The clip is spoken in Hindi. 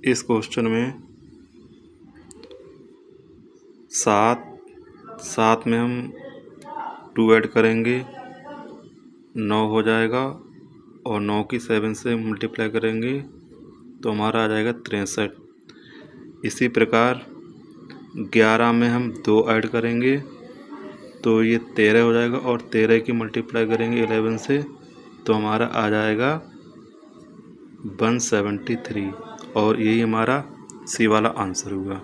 इस क्वेश्चन में 7 में हम 2 ऐड करेंगे 9 हो जाएगा, और 9 की 7 से मल्टीप्लाई करेंगे तो हमारा आ जाएगा 63। इसी प्रकार 11 में हम 2 ऐड करेंगे तो ये 13 हो जाएगा, और 13 की मल्टीप्लाई करेंगे 11 से तो हमारा आ जाएगा 173, और यही हमारा सी वाला आंसर हुआ।